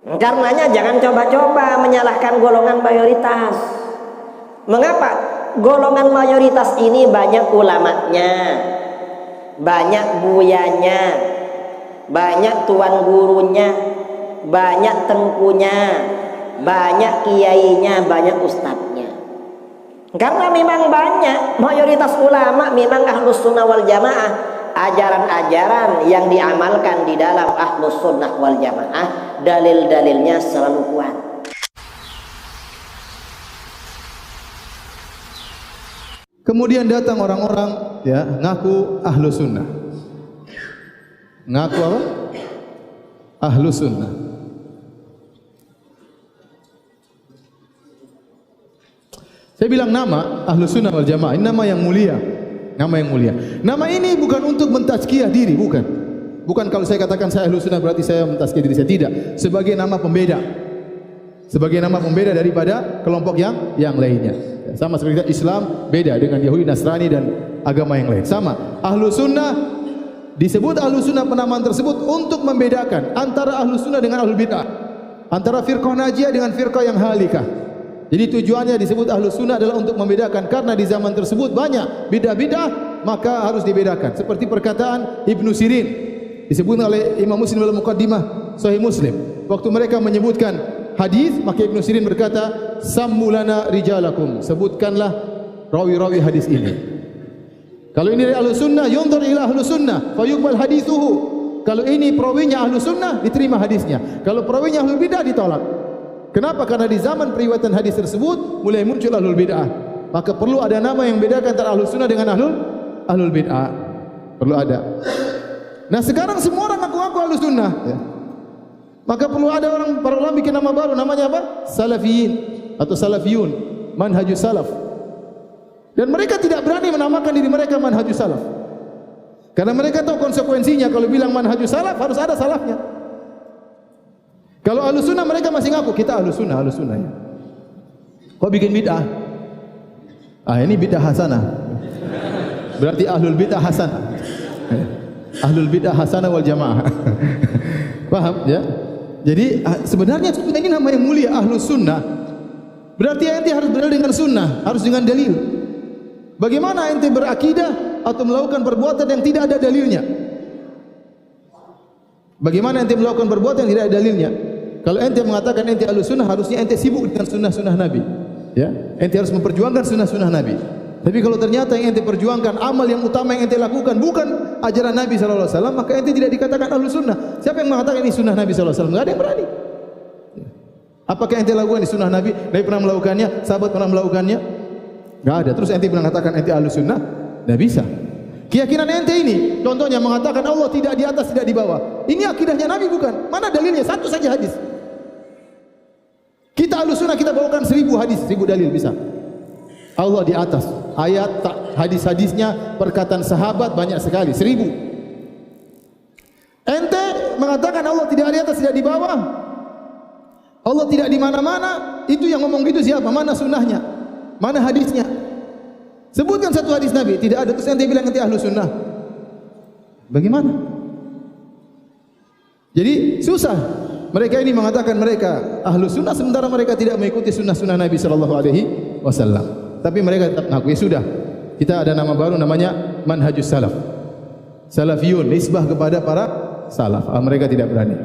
Karenanya jangan coba-coba menyalahkan golongan mayoritas. Mengapa? Golongan mayoritas ini banyak ulamanya, banyak buyanya, banyak tuan gurunya, banyak tengkunya, banyak kiainya, banyak ustadznya. Karena memang banyak mayoritas ulama memang ahlus sunnah wal jamaah. Ajaran-ajaran yang diamalkan di dalam ahlus sunnah wal jamaah, dalil-dalilnya selalu kuat. Kemudian datang orang-orang ya ngaku ahlus sunnah. Ngaku apa? Ahlus sunnah. Saya bilang nama ahlus sunnah wal jamaah ini nama yang mulia. Nama yang mulia. Nama ini bukan untuk mentazkiyah diri, bukan. Bukan kalau saya katakan saya ahlus sunnah berarti saya mentazkiyah diri saya, tidak. Sebagai nama pembeda. Sebagai nama pembeda daripada kelompok yang lainnya. Sama seperti kita Islam beda dengan Yahudi, Nasrani dan agama yang lain. Sama. Ahlus sunnah disebut ahlus sunnah, penamaan tersebut untuk membedakan antara ahlus sunnah dengan ahlul bid'ah, antara firqah najiyah dengan firqah yang halikah. Jadi tujuannya disebut ahlus sunnah adalah untuk membedakan, karena di zaman tersebut banyak bidah-bidah, maka harus dibedakan. Seperti perkataan Ibnu Sirin disebut oleh Imam Muslim dalam Muqaddimah Sahih Muslim. Waktu mereka menyebutkan hadis, maka Ibnu Sirin berkata, "Sammulana rijalakum." Sebutkanlah rawi-rawi hadis ini. Kalau ini dari ahlus sunnah, yunzur ila ahlus sunnah, fayuqbal hadithuhu. Kalau ini perawinya ahlus sunnah, diterima hadisnya. Kalau perawinya ahlul bidah, ditolak. Kenapa? Karena di zaman periwayatan hadis tersebut mulai muncul ahlul bid'ah. Maka perlu ada nama yang bedakan antara ahlus sunnah dengan ahlul bid'ah. Perlu ada. Nah sekarang semua orang ngaku-ngaku ahlus sunnah. Ya. Maka perlu ada orang, para ulama bikin nama baru, namanya apa? Salafiyin atau salafiyun, manhajus salaf. Dan mereka tidak berani menamakan diri mereka manhajus salaf. Karena mereka tahu konsekuensinya kalau bilang manhajus salaf harus ada salafnya. Kalau ahlus sunnah mereka masih ngaku kita ahlus sunnah ya. Kok bikin bid'ah? Ini bid'ah hasanah. Berarti ahlul bid'ah hasanah. Ahlul bid'ah hasanah wal jamaah. Paham ya? Jadi sebenarnya ini nama yang mulia, ahlus sunnah. Berarti ente harus berdalil dengan sunnah, harus dengan dalil. Bagaimana ente berakidah atau melakukan perbuatan yang tidak ada dalilnya? Bagaimana ente melakukan perbuatan yang tidak ada dalilnya? Kalau ente mengatakan ente ahlus sunnah, harusnya ente sibuk dengan sunnah-sunnah Nabi. Ya, ente harus memperjuangkan sunnah-sunnah Nabi. Tapi kalau ternyata yang ente perjuangkan, amal yang utama yang ente lakukan bukan ajaran Nabi sallallahu alaihi wasallam, maka ente tidak dikatakan ahlus sunnah. Siapa yang mengatakan ini sunnah Nabi sallallahu alaihi wasallam? Enggak ada yang berani. Apakah ente lakukan di sunnah Nabi? Nabi pernah melakukannya, sahabat pernah melakukannya? Enggak ada. Terus ente bilang katakan ente ahlus sunnah? Enggak bisa. Keyakinan ente ini, contohnya mengatakan Allah tidak di atas, tidak di bawah. Ini akidahnya Nabi bukan? Mana dalilnya? Satu saja hadis. Kita ahlus sunnah, kita bawakan 1000 hadis, 1000 dalil bisa. Allah di atas, ayat, hadis-hadisnya, perkataan sahabat banyak sekali, 1000. Ente mengatakan Allah tidak di atas, tidak di bawah. Allah tidak di mana-mana. Itu yang ngomong gitu siapa? Mana sunnahnya? Mana hadisnya? Sebutkan satu hadis Nabi, tidak ada. Terus ente bilang nanti ahlus sunnah. Bagaimana? Jadi susah. Mereka ini mengatakan mereka ahlus sunnah, sementara mereka tidak mengikuti sunnah-sunnah Nabi sallallahu alaihi wasallam. Tapi mereka tetap mengaku, ya sudah. Kita ada nama baru namanya manhajus salaf. Salafiyun, nisbah kepada para salaf. Mereka tidak berani.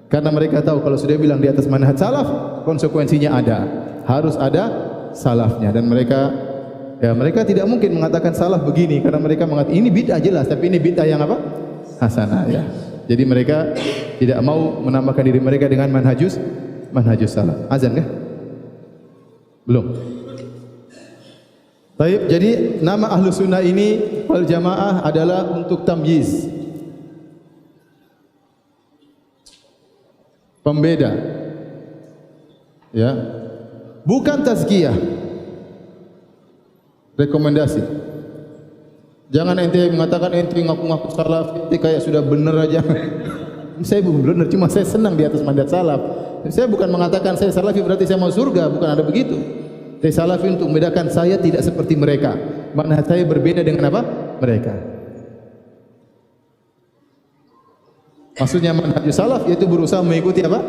Karena mereka tahu kalau sudah bilang di atas manhaj salaf, konsekuensinya ada. Harus ada salafnya, dan mereka tidak mungkin mengatakan salah begini karena mereka mengatakan ini bid'ah jelas, tapi ini bid'ah yang apa? Hasanah ya. Jadi mereka tidak mau menamakan diri mereka dengan manhajus salaf. Azan kah? Belum. Baik, jadi nama ahlus sunnah ini wal jamaah adalah untuk tamyiz, pembeda, ya, bukan tazkiyah. Rekomendasi. Jangan ente mengatakan ente ngaku-ngaku salaf, ente kayak sudah benar aja. Saya bukan benar, cuma saya senang di atas manhaj salaf. Saya bukan mengatakan saya salafi berarti saya mau surga, bukan ada begitu. Saya salafi untuk membedakan saya tidak seperti mereka. Manhaj saya berbeda dengan apa? Mereka. Maksudnya manhaj salaf yaitu berusaha mengikuti apa?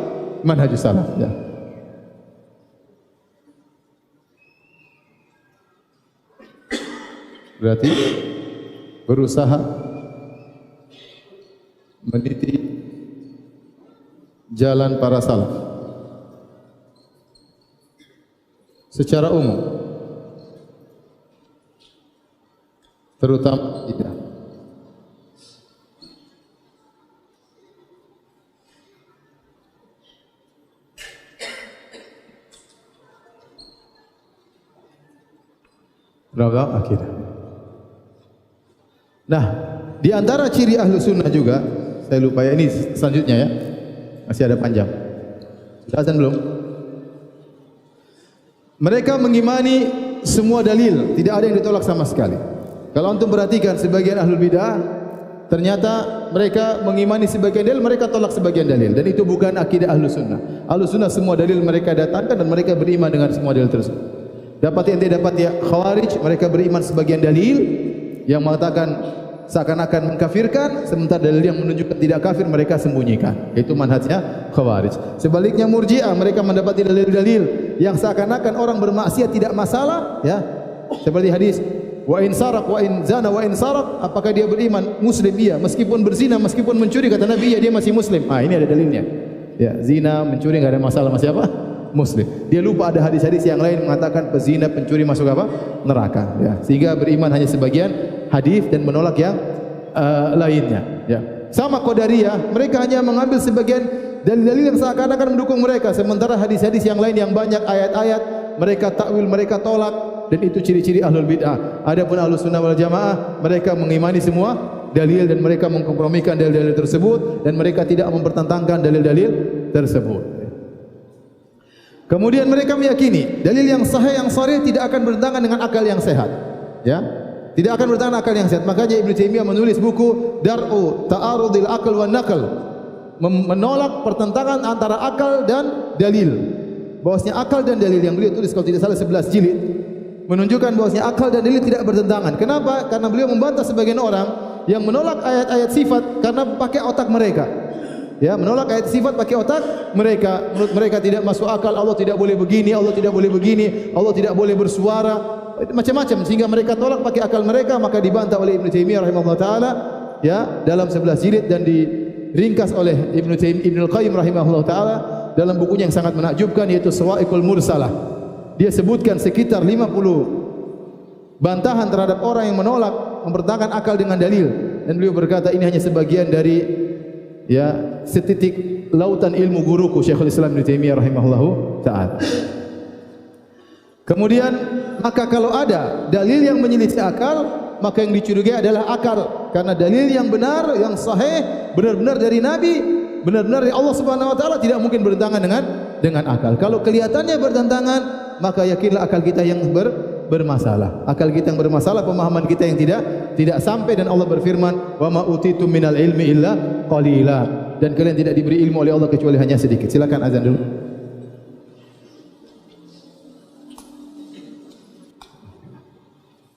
manhajus salaf. Ya. Berarti berusaha meniti jalan para salaf secara umum, terutama tidak. Berapa akidah? Nah, di antara ciri ahlu sunnah juga, saya lupa ya, ini selanjutnya ya, masih ada panjang. Sudah azan belum? Mereka mengimani semua dalil, tidak ada yang ditolak sama sekali. Kalau antum perhatikan sebagian ahlul bidah, ternyata mereka mengimani sebagian dalil, mereka tolak sebagian dalil, dan itu bukan akidah ahlu sunnah. Ahlu sunnah semua dalil mereka datangkan dan mereka beriman dengan semua dalil tersebut. Dapat ente dapat ya Khawarij, mereka beriman sebagian dalil yang mengatakan seakan-akan mengkafirkan, sementara dalil yang menunjukkan tidak kafir mereka sembunyikan. Itu manhajnya Khawarij. Sebaliknya Murji'ah, mereka mendapati dalil-dalil yang seakan-akan orang bermaksiat tidak masalah, ya. Seperti hadis wa in saraq wa in zana wa in saraq, apakah dia beriman? Muslim dia, meskipun berzina, meskipun mencuri, kata Nabi ya dia masih muslim. Ah, ini ada dalilnya. Ya, zina, mencuri enggak ada masalah, masih apa? Muslim. Dia lupa ada hadis-hadis yang lain mengatakan pezina, pencuri masuk apa? Neraka. Ya. Sehingga beriman hanya sebagian hadis dan menolak yang lainnya. Ya. Sama Qadariyah, mereka hanya mengambil sebagian dalil-dalil yang seakan-akan mendukung mereka, sementara hadis-hadis yang lain yang banyak ayat-ayat mereka takwil, mereka tolak, dan itu ciri-ciri ahlul bid'ah. Adapun ahlus sunnah wal jamaah, mereka mengimani semua dalil dan mereka mengkompromikan dalil-dalil tersebut dan mereka tidak mempertentangkan dalil-dalil tersebut. Kemudian mereka meyakini dalil yang sahih, yang sharih tidak akan bertentangan dengan akal yang sehat. Ya, tidak akan bertentangan akal yang sehat. Makanya Ibnu Taimiyah menulis buku Dar'u Ta'arudil Aql wan Naql, menolak pertentangan antara akal dan dalil. Bahwasanya akal dan dalil yang beliau tulis kalau tidak salah 11 jilid menunjukkan bahwasanya akal dan dalil tidak bertentangan. Kenapa? Karena beliau membantah sebagian orang yang menolak ayat-ayat sifat karena pakai otak mereka. Ya, menolak ayat sifat pakai otak mereka. Menurut mereka tidak masuk akal, Allah tidak boleh begini, Allah tidak boleh begini, Allah tidak boleh bersuara, macam-macam, sehingga mereka tolak pakai akal mereka. Maka dibantah oleh Ibnu Taimiyah rahimahullah taala, ya, dalam 11 jilid, dan diringkas oleh Ibnu Qayyim rahimahullah taala dalam bukunya yang sangat menakjubkan, yaitu Sawa'iqul Mursalah. Dia sebutkan sekitar 50 bantahan terhadap orang yang menolak mempertahankan akal dengan dalil, dan beliau berkata ini hanya sebagian dari, ya, setitik lautan ilmu guruku Syekhul Islam Ibnu Taimiyah rahimahullahu taala. Kemudian, maka kalau ada dalil yang menyelisih akal, maka yang dicurigai adalah akal, karena dalil yang benar, yang sahih, benar-benar dari Nabi, benar-benar dari Allah Subhanahu wa taala, tidak mungkin bertentangan dengan akal. Kalau kelihatannya bertentangan, maka yakinlah akal kita yang bermasalah. Akal kita yang bermasalah, pemahaman kita yang tidak sampai, dan Allah berfirman, "Wa ma utitum minal ilmi illa qalila." Dan kalian tidak diberi ilmu oleh Allah kecuali hanya sedikit. Silakan azan dulu.